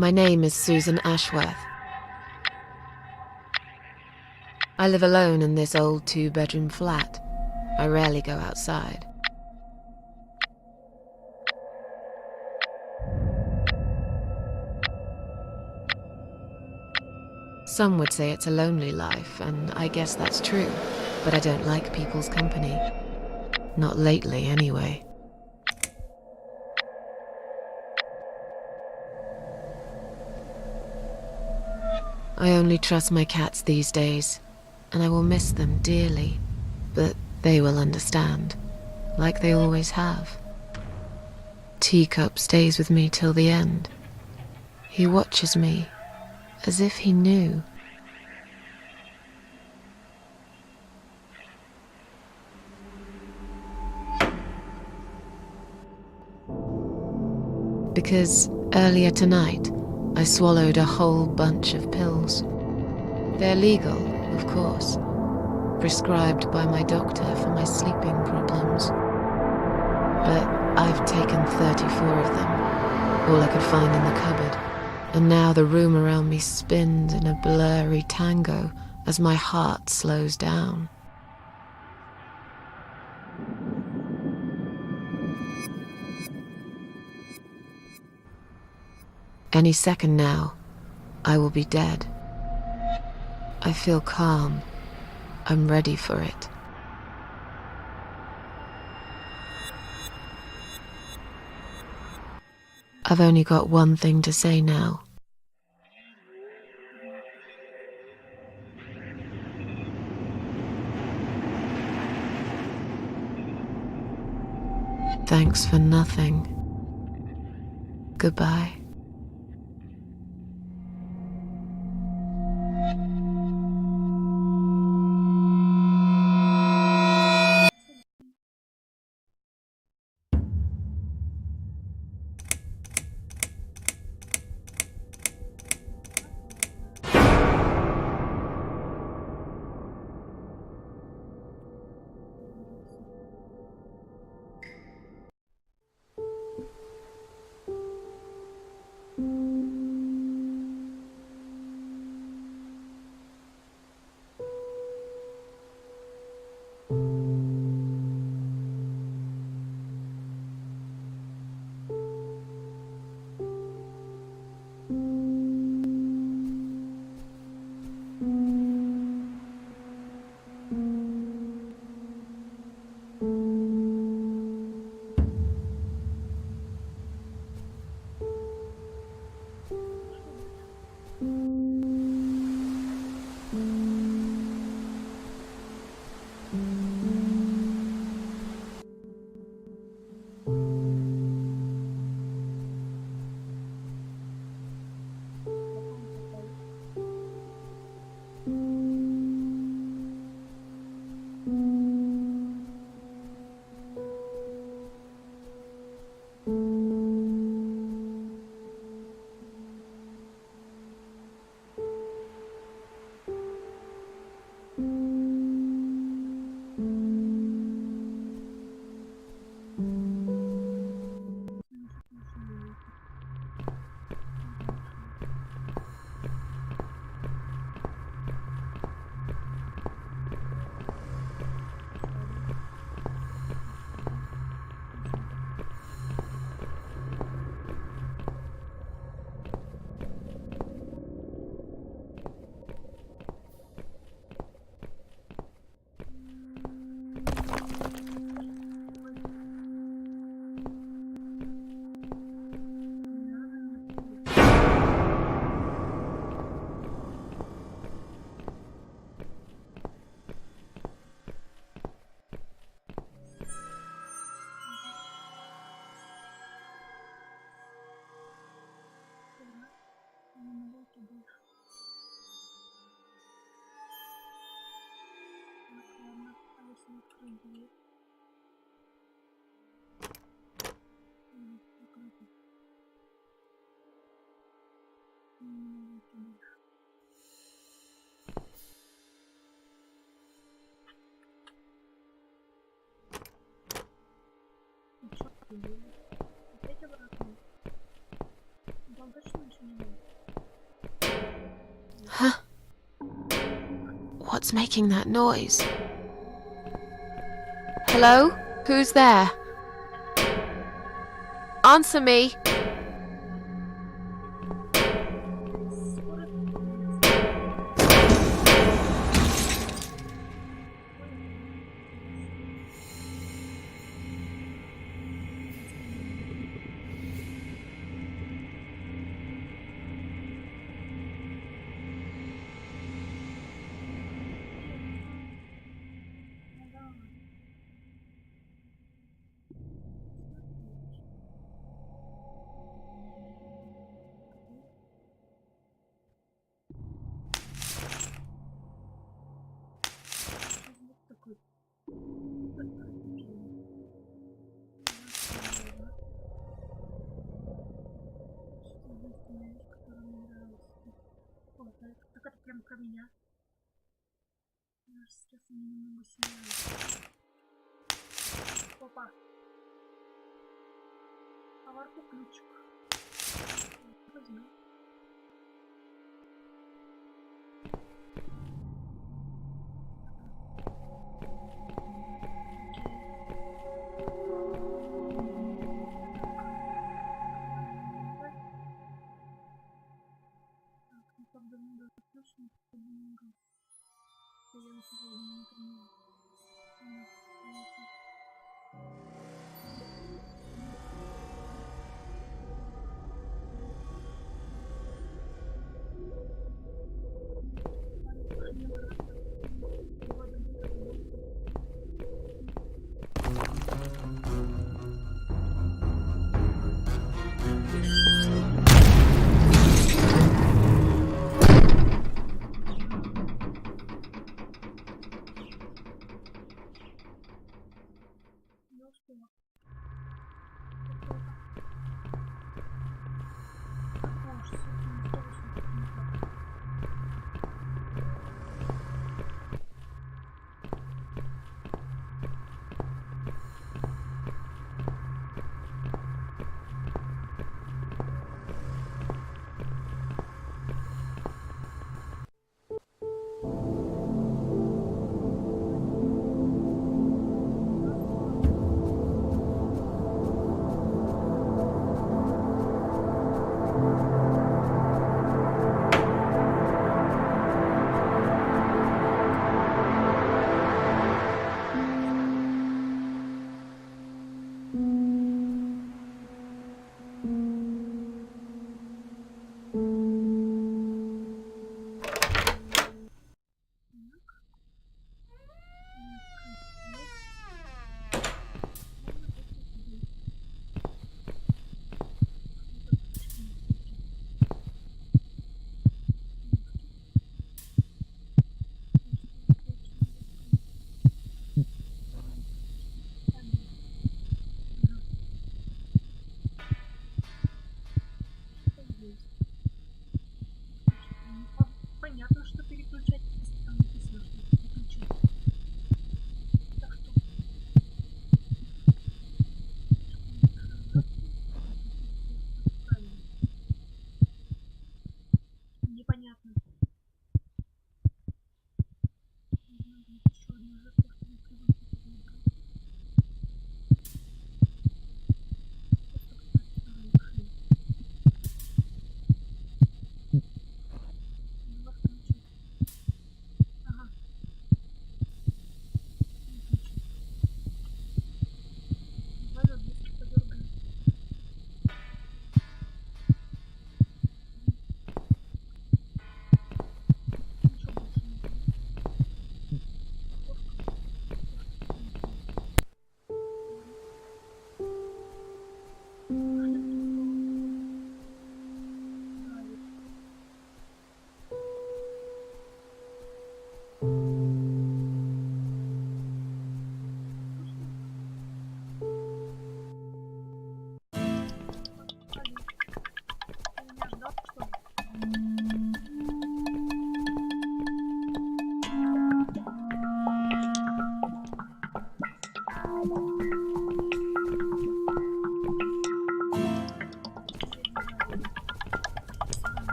My name is Susan Ashworth. I live alone in this old 2-bedroom flat. I rarely go outside. Some would say it's a lonely life, and I guess that's true, but I don't like people's company. Not lately, anyway. I only trust my cats these days, and I will miss them dearly, but they will understand, like they always have. Teacup stays with me till the end. He watches me, as if he knew. Because earlier tonight, I swallowed a whole bunch of pills. They're legal, of course, prescribed by my doctor for my sleeping problems. But I've taken 34 of them, all I could find in the cupboard, and now the room around me spins in a blurry tango as my heart slows down. Any second now, I will be dead. I feel calm. I'm ready for it. I've only got one thing to say now. Thanks for nothing. Goodbye. Huh? What's making that noise? Hello? Who's there? Answer me! Так это прям про меня. Сейчас они немного сильнее. Опа. Поварку ключик. Возьму.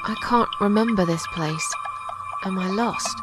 I can't remember this place. Am I lost?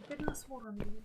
Теперь нас ворон видит.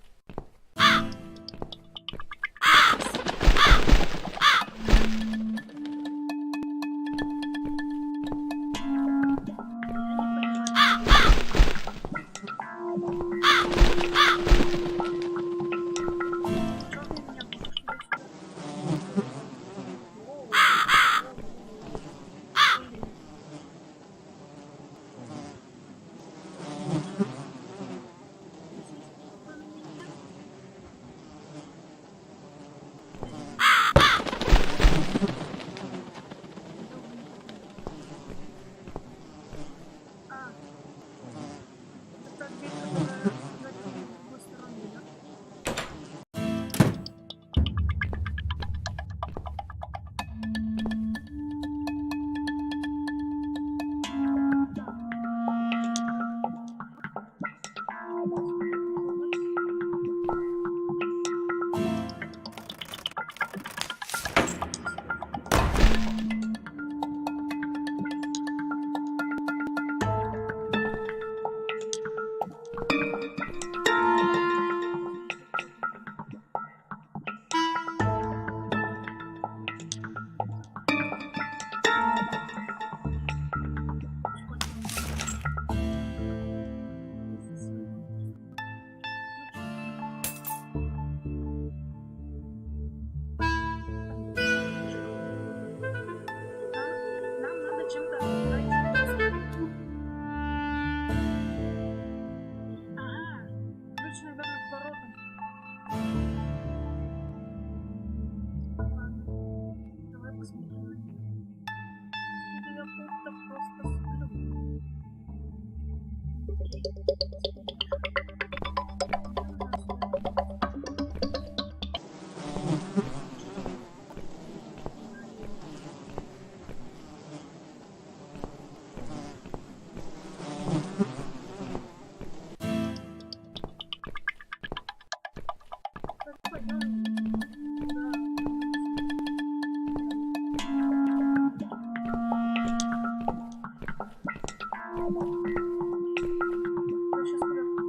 Сейчас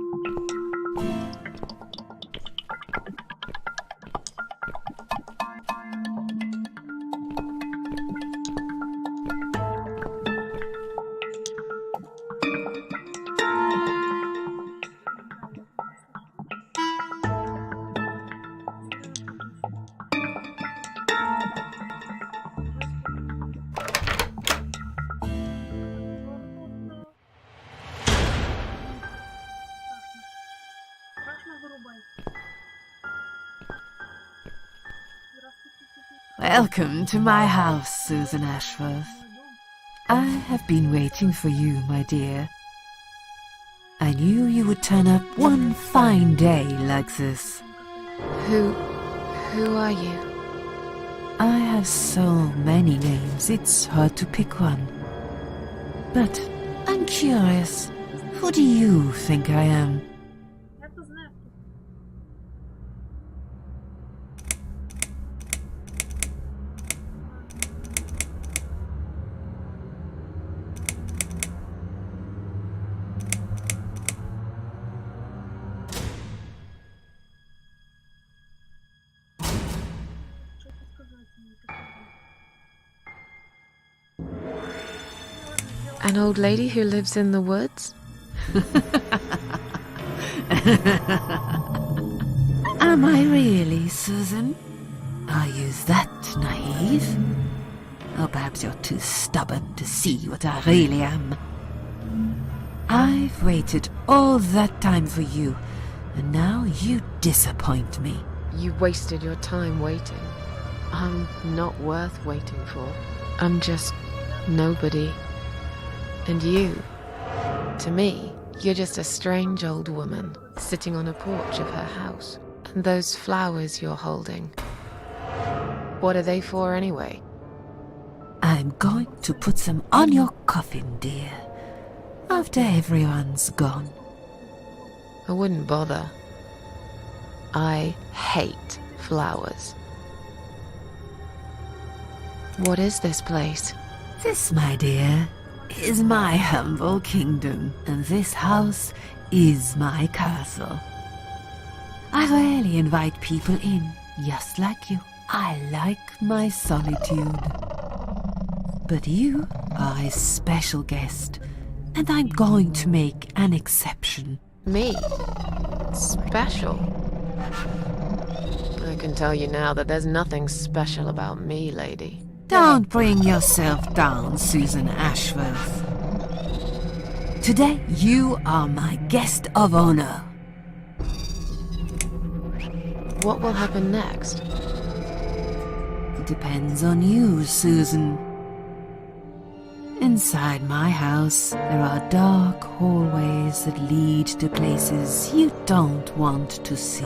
Welcome to my house, Susan Ashworth. I have been waiting for you, my dear. I knew you would turn up one fine day like this. Who are you? I have so many names, it's hard to pick one. But I'm curious, who do you think I am? Я-то знаю, кто. Что-то сказать мне такое. An old lady who lives in the woods? Am I really, Susan? Are you that naive? Or perhaps you're too stubborn to see what I really am. I've waited all that time for you, and now you disappoint me. You wasted your time waiting. I'm not worth waiting for. I'm just nobody. And you, to me, you're just a strange old woman sitting on a porch of her house. And those flowers you're holding, what are they for anyway? I'm going to put them on your coffin, dear, after everyone's gone. I wouldn't bother. I hate flowers. What is this place? This, my dear, is my humble kingdom, and this house is my castle. I rarely invite people in, just like you. I like my solitude. But you are a special guest, and I'm going to make an exception. Me? Special? I can tell you now that there's nothing special about me, lady. Don't bring yourself down, Susan Ashworth. Today, you are my guest of honor. What will happen next? It depends on you, Susan. Inside my house, there are dark hallways that lead to places you don't want to see.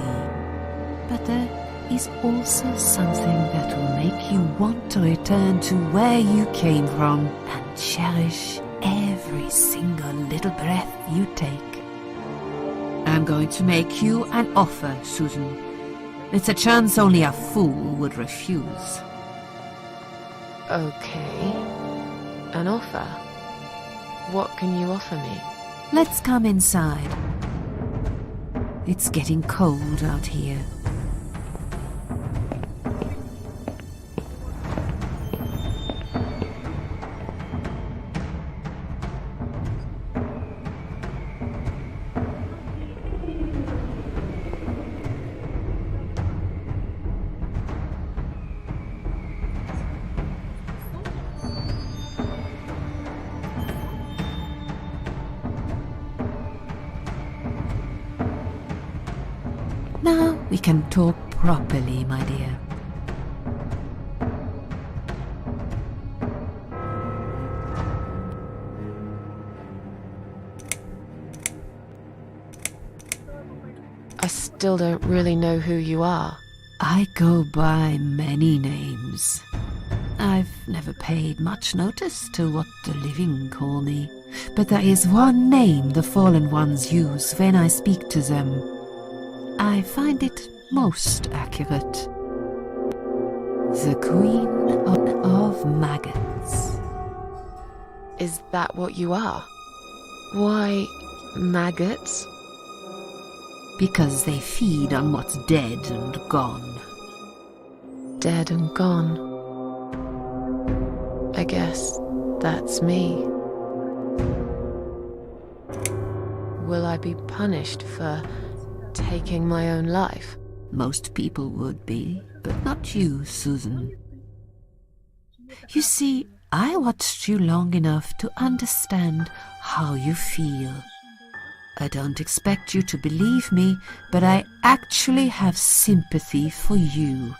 But there is also something that will make you want to return to where you came from and cherish every single little breath you take. I'm going to make you an offer, Susan. It's a chance only a fool would refuse. Okay. An offer? What can you offer me? Let's come inside. It's getting cold out here. Now we can talk properly, my dear. I still don't really know who you are. I go by many names. I've never paid much notice to what the living call me, but there is one name the fallen ones use when I speak to them. I find it most accurate. The Queen of Maggots. Is that what you are? Why, maggots? Because they feed on what's dead and gone. Dead and gone. I guess that's me. Will I be punished for taking my own life? Most people would be, but not you, Susan. You see, I watched you long enough to understand how you feel. I don't expect you to believe me, but I actually have sympathy for you.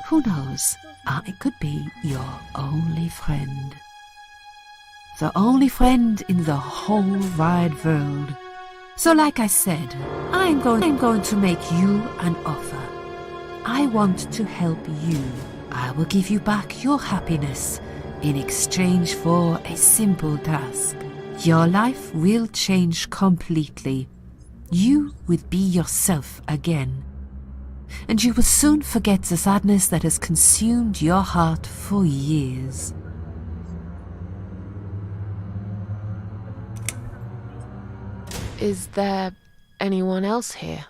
Who knows? I could be your only friend. The only friend in the whole wide world. So like I said, I'm going to make you an offer. I want to help you. I will give you back your happiness in exchange for a simple task. Your life will change completely. You will be yourself again. And you will soon forget the sadness that has consumed your heart for years. Is there anyone else here?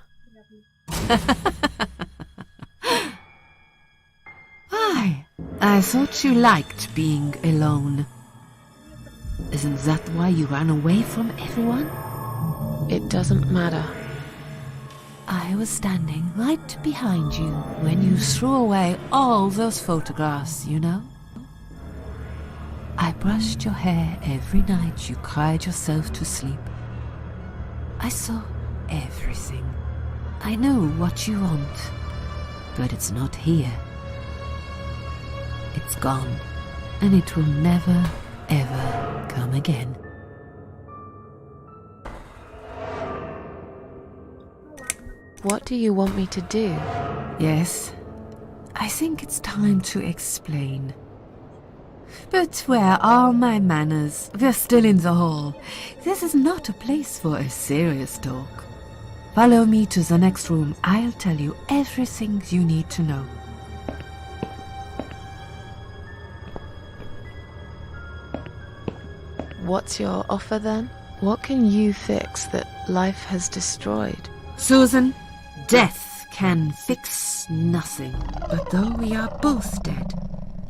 Why? I thought you liked being alone. Isn't that why you ran away from everyone? It doesn't matter. I was standing right behind you when you threw away all those photographs, you know? I brushed your hair every night you cried yourself to sleep. I saw everything. I know what you want, but it's not here. It's gone, and it will never, ever come again. What do you want me to do? Yes, I think it's time to explain. But where are my manners? We're still in the hall. This is not a place for a serious talk. Follow me to the next room. I'll tell you everything you need to know. What's your offer then? What can you fix that life has destroyed? Susan, death can fix nothing. But though we are both dead,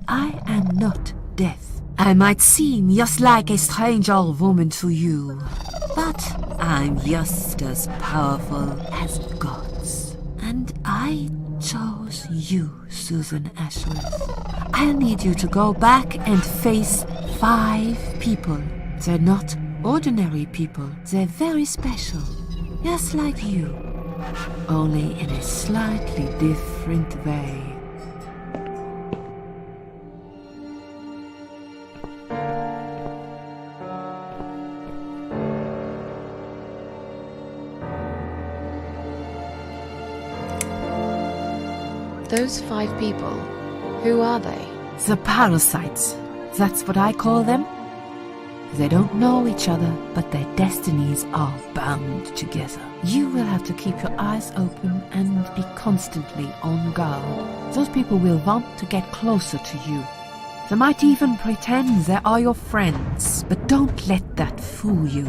I am not death. I might seem just like a strange old woman to you, but I'm just as powerful as gods. And I chose you, Susan Ashworth. I'll need you to go back and face 5 people. They're not ordinary people. They're very special, just like you, only in a slightly different way. Those 5 people, who are they? The parasites, that's what I call them. They don't know each other, but their destinies are bound together. You will have to keep your eyes open and be constantly on guard. Those people will want to get closer to you. They might even pretend they are your friends, but don't let that fool you.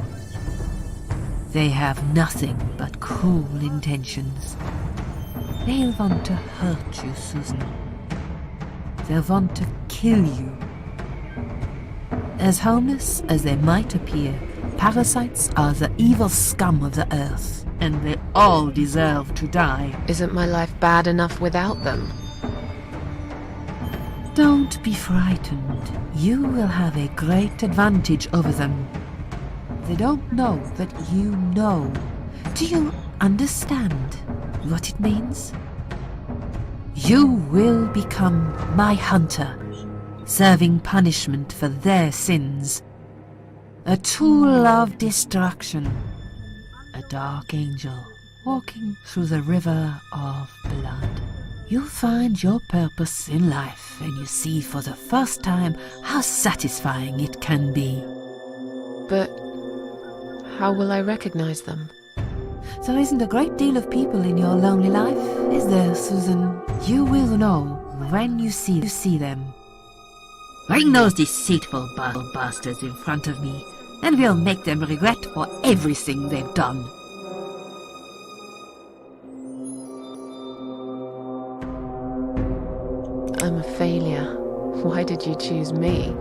They have nothing but cruel intentions. They'll want to hurt you, Susan. They'll want to kill you. As harmless as they might appear, parasites are the evil scum of the earth, and they all deserve to die. Isn't my life bad enough without them? Don't be frightened. You will have a great advantage over them. They don't know that you know. Do you understand what it means? You will become my hunter, serving punishment for their sins. A tool of destruction. A dark angel walking through the river of blood. You'll find your purpose in life and you see for the first time how satisfying it can be. But how will I recognize them? There isn't a great deal of people in your lonely life, is there, Susan? You will know when you see them. Bring those deceitful bastards in front of me, and we'll make them regret for everything they've done. I'm a failure. Why did you choose me?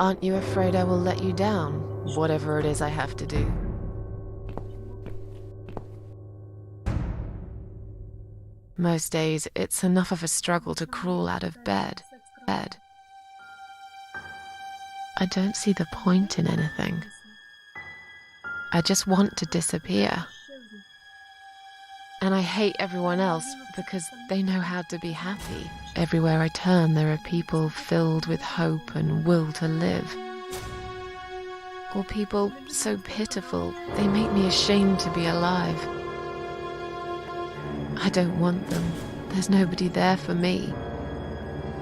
Aren't you afraid I will let you down, whatever it is I have to do? Most days, it's enough of a struggle to crawl out of bed. I don't see the point in anything. I just want to disappear. And I hate everyone else because they know how to be happy. everywhere I turn there are people filled with hope and will to live. Or people so pitiful they make me ashamed to be alive. I don't want them. There's nobody there for me.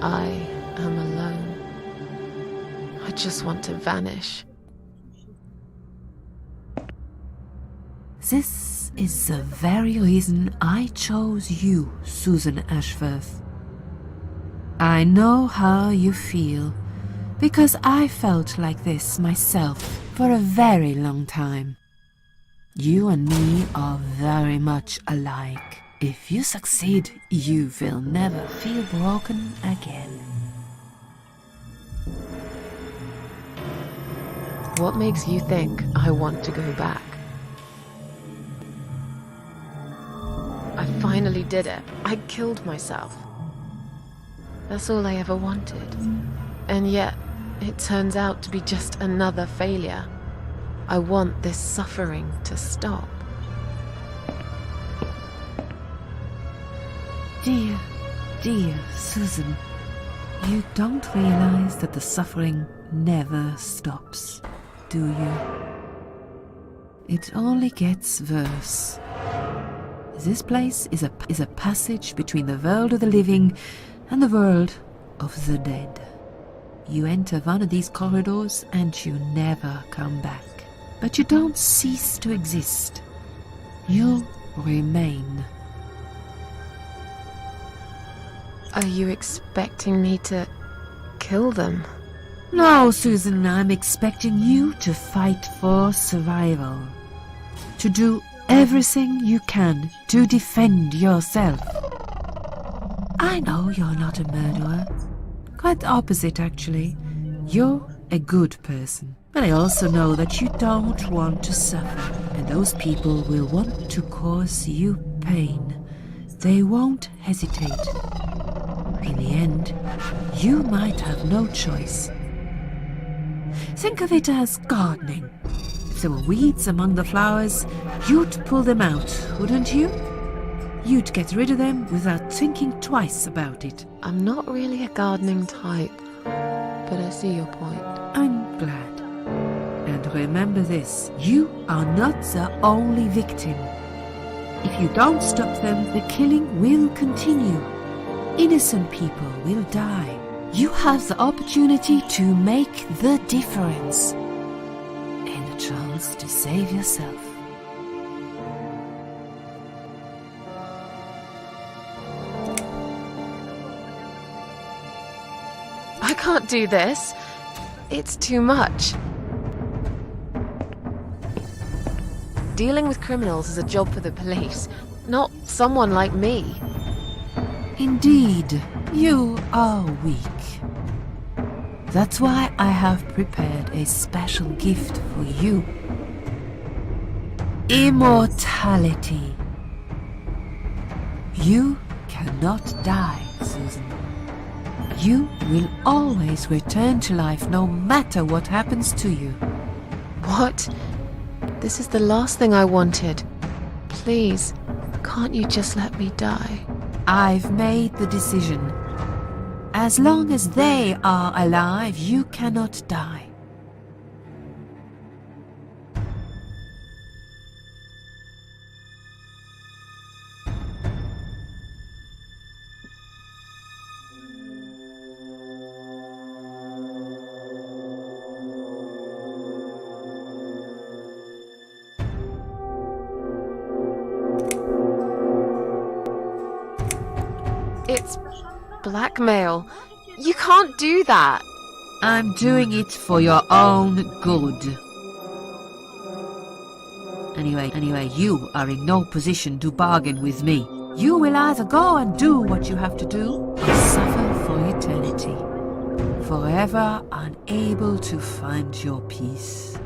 I am alone. I just want to vanish. This is the very reason I chose you, Susan Ashworth. I know how you feel, because I felt like this myself for a very long time. You and me are very much alike. If you succeed, you will never feel broken again. What makes you think I want to go back? I finally did it. I killed myself. That's all I ever wanted. And yet, it turns out to be just another failure. I want this suffering to stop. Dear, dear Susan, you don't realize that the suffering never stops, do you? It only gets worse. This place is a passage between the world of the living and the world of the dead. You enter one of these corridors and you never come back. But you don't cease to exist. You remain. Are you expecting me to kill them? No, Susan, I'm expecting you to fight for survival. To do everything you can to defend yourself. I know you're not a murderer. Quite the opposite, actually. You're a good person. But I also know that you don't want to suffer. And those people will want to cause you pain. They won't hesitate. In the end, you might have no choice. Think of it as gardening. If there were weeds among the flowers, you'd pull them out, wouldn't you? You'd get rid of them without thinking twice about it. I'm not really a gardening type, but I see your point. I'm glad. And remember this, you are not the only victim. If you don't stop them, the killing will continue. Innocent people will die. You have the opportunity to make the difference. And a chance to save yourself. I can't do this. It's too much. Dealing with criminals is a job for the police, not someone like me. Indeed, you are weak. That's why I have prepared a special gift for you. Immortality. You cannot die, Susan. You will always return to life no matter what happens to you. What? This is the last thing I wanted. Please, can't you just let me die? I've made the decision. As long as they are alive, you cannot die. It's blackmail. You can't do that. I'm doing it for your own good. Anyway, you are in no position to bargain with me. You will either go and do what you have to do, or suffer for eternity. Forever unable to find your peace.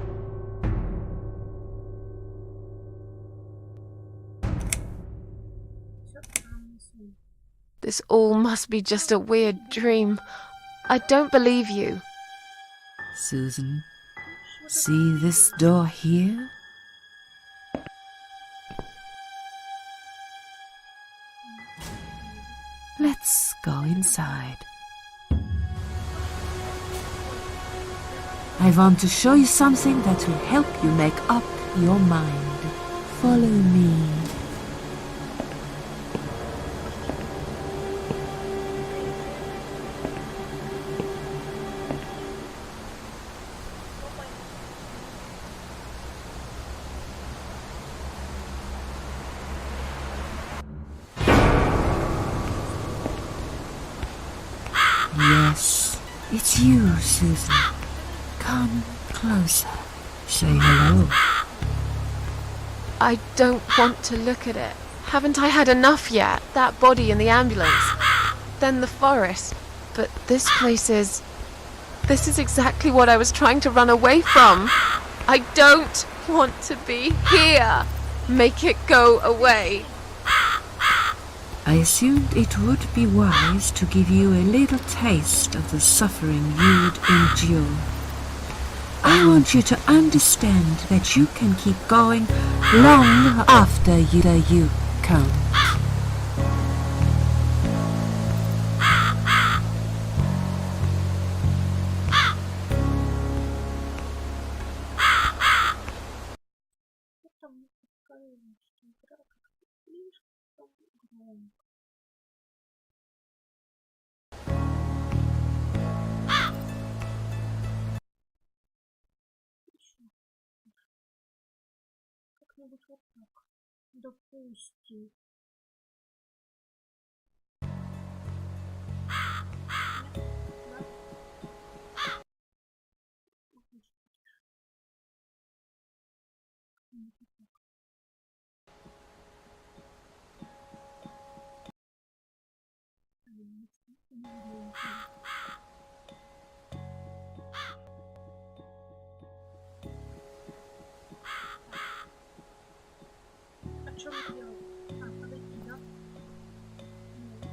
This all must be just a weird dream. I don't believe you. Susan, see this door here? Let's go inside. I want to show you something that will help you make up your mind. Follow me. Yes, it's you, Susan. Come closer. Say hello. I don't want to look at it. Haven't I had enough yet? That body in the ambulance. Then the forest. But this place is... This is exactly what I was trying to run away from. I don't want to be here. Make it go away. I assumed it would be wise to give you a little taste of the suffering you'd endure. I want you to understand that you can keep going long after you can't. Это мне подсказывает, что игра как-то слишком громко. Еще. Как-нибудь вот так. Допустим. Нет? Да? Отлично. Как-нибудь вот так. Блин, не видно. А что мне делать? А, подойти, да? Нет.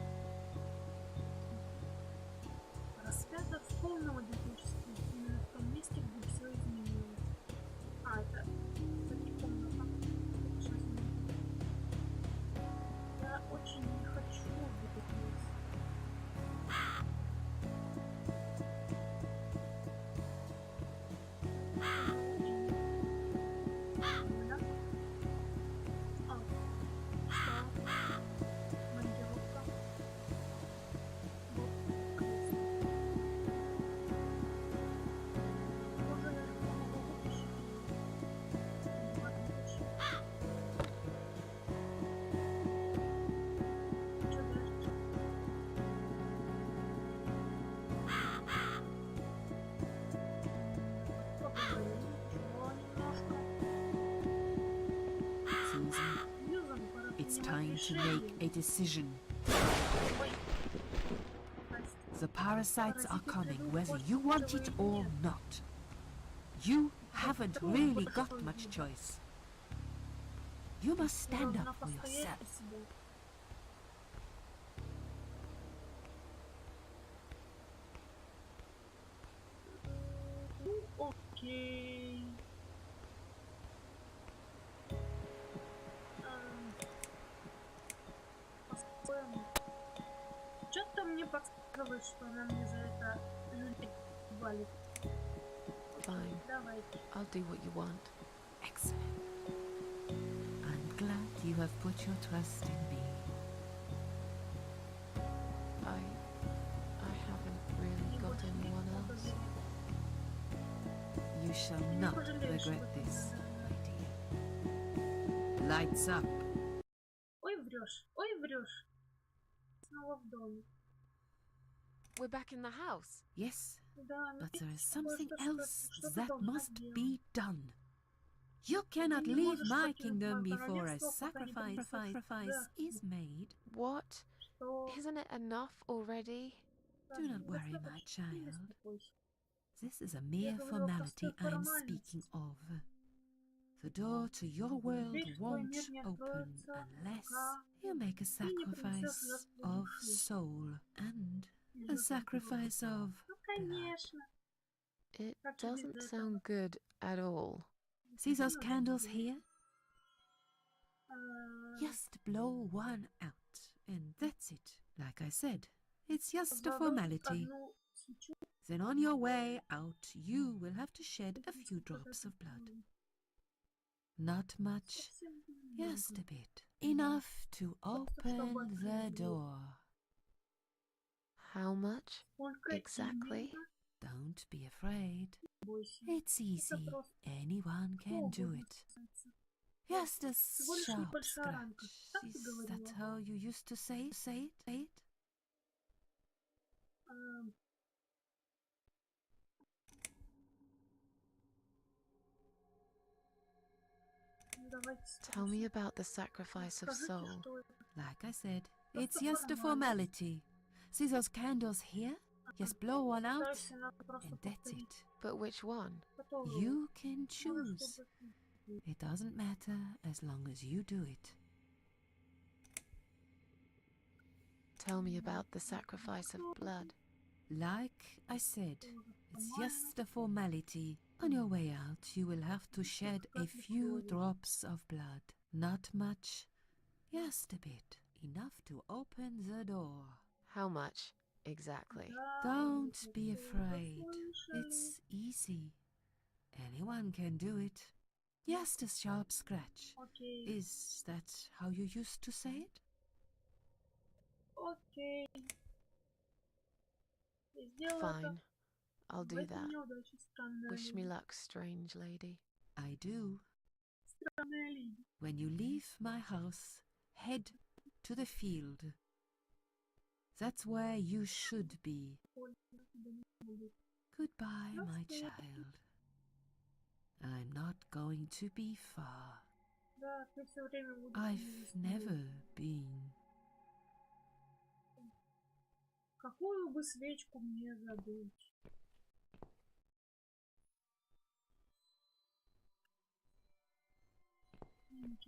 Распято в полном одиночестве, именно в том месте, где все изменилось. А, это не комната. Это что изменилось? Я очень не хочу быть здесь. Да? А, что? Монтировка. Вот кресло. Тоже я могу вытащить. Ладно, вытащу. Что дальше? Поговорим еще немножко. Susan, Юзан, пора it's принимать time to make решение. a decision. Ой. Здрасте. The parasites are coming whether you want it or not. You haven't really got much choice. You must stand Должна up for постоять yourself. за себя. Окей. По-своему. Что-то мне подсказывает, что она мне за это людей валит. Fine. Давайте. I'll do what you want. Excellent. I'm glad you have put your trust in me. I haven't really Не got больше anyone никого else. доверять. You shall Ты не not пожалеешь об regret этом, this, да. my dear. Lights up. Ой, врешь. Ой, врешь. Снова в доме. We're back in the house. Yes, Да, но but there is видишь, something кое-что, else что ты that должна must делать. be done. You Ты cannot не leave можешь my покинуть kingdom мое before a королевство, пока не принесешь sacrifice is жертву. made. What? Что? Isn't it enough already? Do not worry, my Достаточно, не child. беспокойся. This is a Я mere говорю о простой formality I am speaking формальности. of. The door to your world Дверь в твой won't мир не open откроется, unless пока you make a ты не принесешь sacrifice жертву of души. soul and a Жертву sacrifice души. of Ну, blood. конечно. It Как же без doesn't этого? sound good at all. See those Ну, candles да. here? А, Just blow one out, and that's it. Like I said, It's just a Зажгать formality. одну свечу. Then on your way out, you will have to shed a few drops of blood. Not much, Совсем just немного. a bit. Enough to open the door. How much Сколько exactly? именно? Don't be afraid. Бойся. It's easy. просто Anyone can do угодно it. касается. Just a Всего лишь sharp небольшая ранка. scratch. Так ты Is говорила? that how you used to say it? Эм, ну, давайте Oh, Tell me спросим. about the sacrifice of Скажите, soul. что это? Like I said, Просто it's just a формальность. formality. See those candles here? Just blow one out, Дальше надо просто and that's повторить. it. But which one? Которую? You can Можешь choose. выбрать. It doesn't matter as long as you do it. Tell me about the sacrifice of blood. Like I said, it's По-моему, just a formality. On your way out, you will have to shed a few drops of blood. Not much, just a bit. Enough to open the door. How much exactly? да, Don't это be уже afraid. слышали. It's easy. Anyone can do it. Just a sharp scratch. Окей, Is that how you used to say it? окей. Я сделаю Fine. это. I'll В do этой that. неудаче странная Wish me леди. luck, strange lady. I do. Странная леди. When you leave my house, head to the field. That's where you should be. Ой, я тебя не буду. Goodbye, До my встречи. child. I'm not going to be far. Да, ты все время будешь I've ездить. never been. Какую бы свечку мне задуть?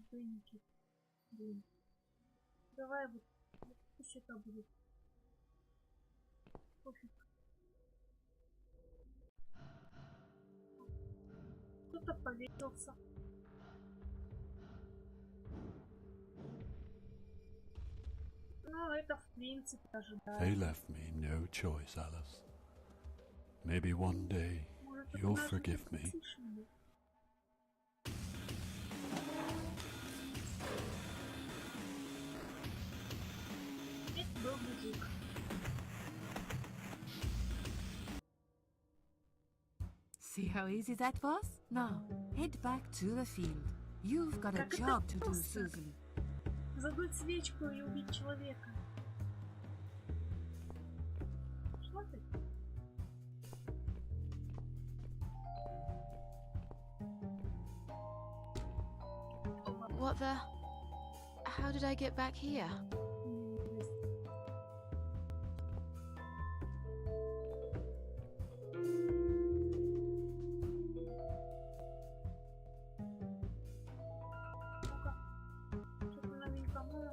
Пеники. Блин. Давай вот пусть это будет. Пофиг. Кто-то повесился. Ну, это в принципе They ожидаемо. left me no choice, Alice. Maybe one day Может, you'll однажды ты forgive me. простишь меня? Это был мужик. See how easy that was? Now, head back to the field. You've got a Как это job to do, просто. Susan. Задуть свечку и убить человека. Что ты? What the? How did I get back here? Ну-ка. Что-то новенькое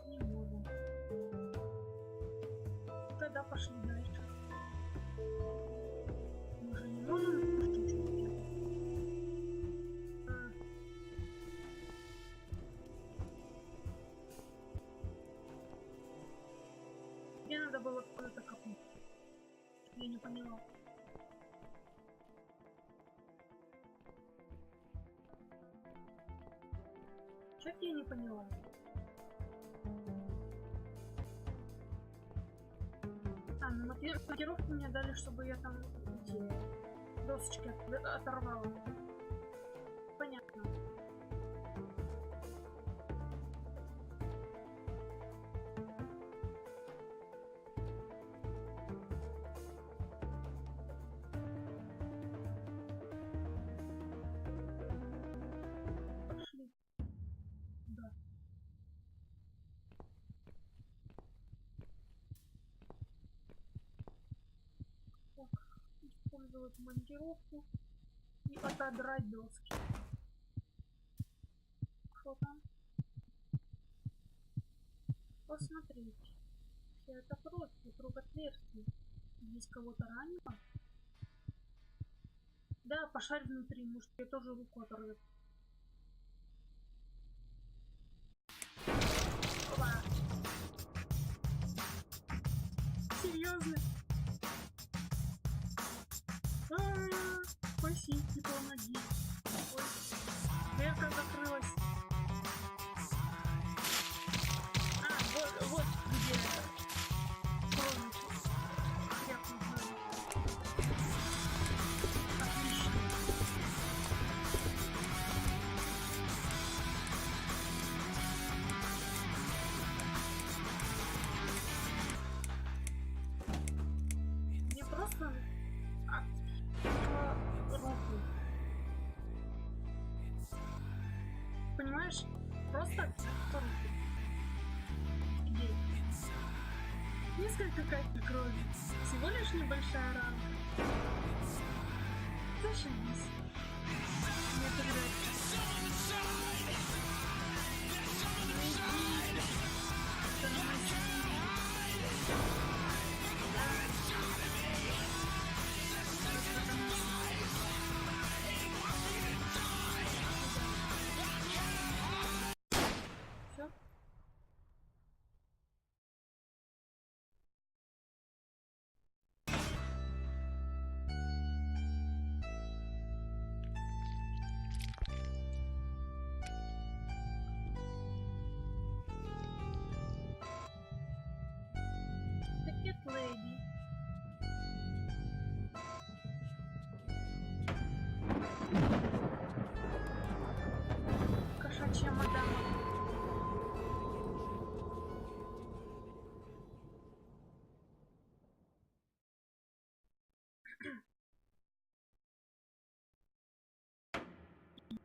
не можем. Тогда пошли дальше. Мы же не можем ничего делать. Мне надо было куда-то копнуть. Я не поняла. Чё-то я не поняла. А, ну маркировку мне дали, чтобы я там эти досочки оторвала. Понятно. Пошли. Да. Так, использовать монтировку и отодрать доски. Что там? Посмотреть. Вся эта кровь вокруг отверстия. Здесь кого-то ранило? Да, пошарь внутри, может я тоже руку оторвет. Опа. разные. Спасите, помоги. Ой, дверка закрылась. Вот где комната. Я узнаю. Отлично. Мне просто руку. Понимаешь? Просто руку. Несколько капель крови. Всего лишь небольшая рана. Зашибись. Мне это нравится. Все. The Cat Lady. Кошачья мадама.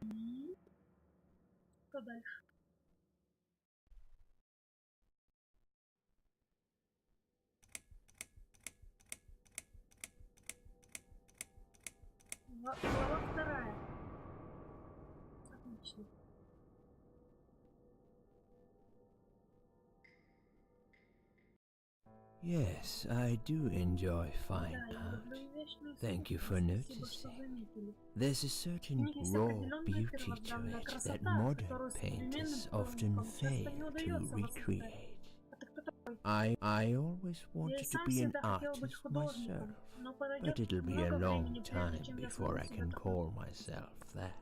И что дальше? Глава вторая. Отлично. Yes, I do enjoy fine Да, я art. люблю изящные Thank you искусства. for Спасибо, что noticing. заметили. There's a certain В них есть raw определенная beauty to первозданная it that красота, modern которую современным painters often художникам часто fail не to удается воссоздать. recreate. А ты кто такой? I always Я и wanted to сам be an всегда хотел быть artist художником, myself, но but подойдет it'll be a много long времени, прежде time чем я before смогу I себя can таким. call myself that.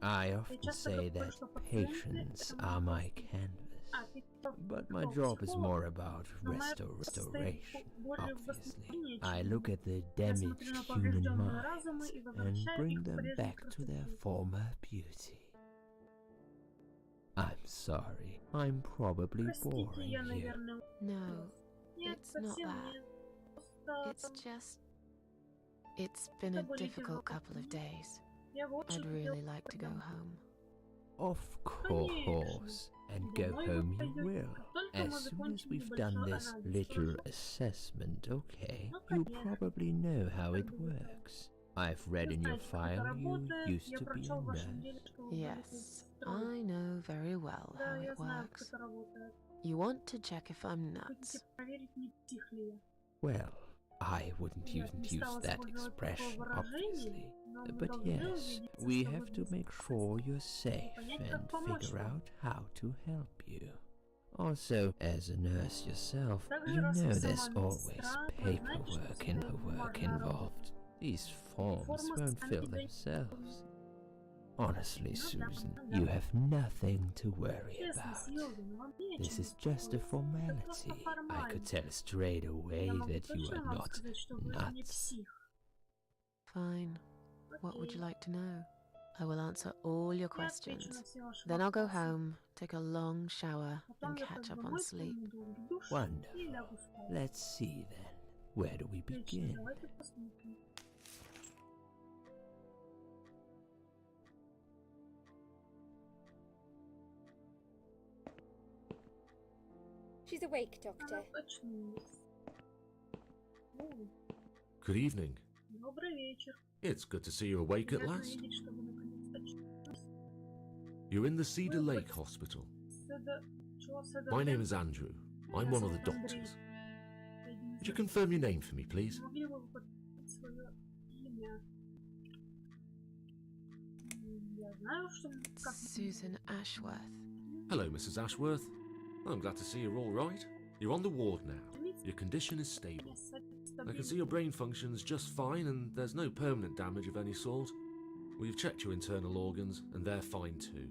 I Я often часто say говорю, that что пациенты patience это are мои my гости. canvas. А, ты But my кто, job is психолог? more about Но моя работа состоит restoration, более в obviously. восстановлении, I чем look at the я смотрю на damaged human поврежденные разумы minds и and возвращаю bring их к them прежней back to their красоте. former beauty. I'm sorry, I'm probably Простите, boring я, you. наверное, No, нет, it's not совсем that. нет. Просто It's just... It's been a это были difficult тяжелые couple of дни. days. Я бы очень I'd хотела really like to go домой. home. Of course, and go Домой home вы you пойдете, will. как только As мы soon as закончим we've небольшой done this анализ. little Хорошо? assessment, okay, Ну, you конечно. probably know how it Как бы это- works. I've read Вы in your знаете, как это file you работает. used Я to be a прочел в вашем деле, nurse. что вы были Yes, медсестрой. I know very well Да, how я it знаю, как works. это работает. You want to check if I'm Хотите nuts. проверить, не псих ли я? Well, I wouldn't Я бы even не use стала that использовать такое expression, выражение, obviously. но мы But должны yes, увидеться, we чтобы have to в make sure you're safe понять, and как помочь figure вам. out how to help you. Also, as a nurse yourself, Также, you раз вы know сама there's always медсестра, вы знаете, что paperwork всегда and есть work бумажная работа. involved. These forms Формы won't сами fill себя не themselves. Honestly, Ну да, Susan, да. you have nothing to worry Честно, about. Сьюзен, вам This нечем is just a беспокоиться. Это formality. просто I формально. could tell straight away Я могу that you точно are вам not сказать, что вы не nuts. псих. Fine. What would you Окей. like to know? I will answer all your Я отвечу на questions. все ваши Then I'll go вопросы. home, take a long shower, Потом and я catch пойду up on домой, sleep. приму долгий душ и Wonderful. лягу спать. Let's see then. Where do we Отлично, begin? давайте посмотрим. She's awake, Она Doctor. очнулась. О, Good evening. добрый вечер. It's good to see you awake at Приятно last. видеть, что вы наконец очнулись. You're in the Cedar Lake Hospital. My name is Andrew. I'm one of the doctors. Would you confirm your name for me, please? Могли бы вы подтвердить свое имя? Я знаю, что как Susan Ashworth. Hello, Mrs. Ashworth. I'm glad to see you're all right. You're on the ward now. Мисс Your condition is stable. Yes, it's I can stability. see your brain functions just fine and there's no permanent damage of any sort. We've checked your internal organs and they're fine too.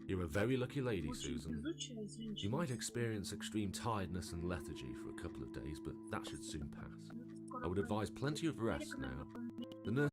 You're a very lucky lady, Очень Susan. везучая You женщина. might experience extreme tiredness and lethargy for a couple of days, but that should soon pass. I would advise plenty of rest now. The nurse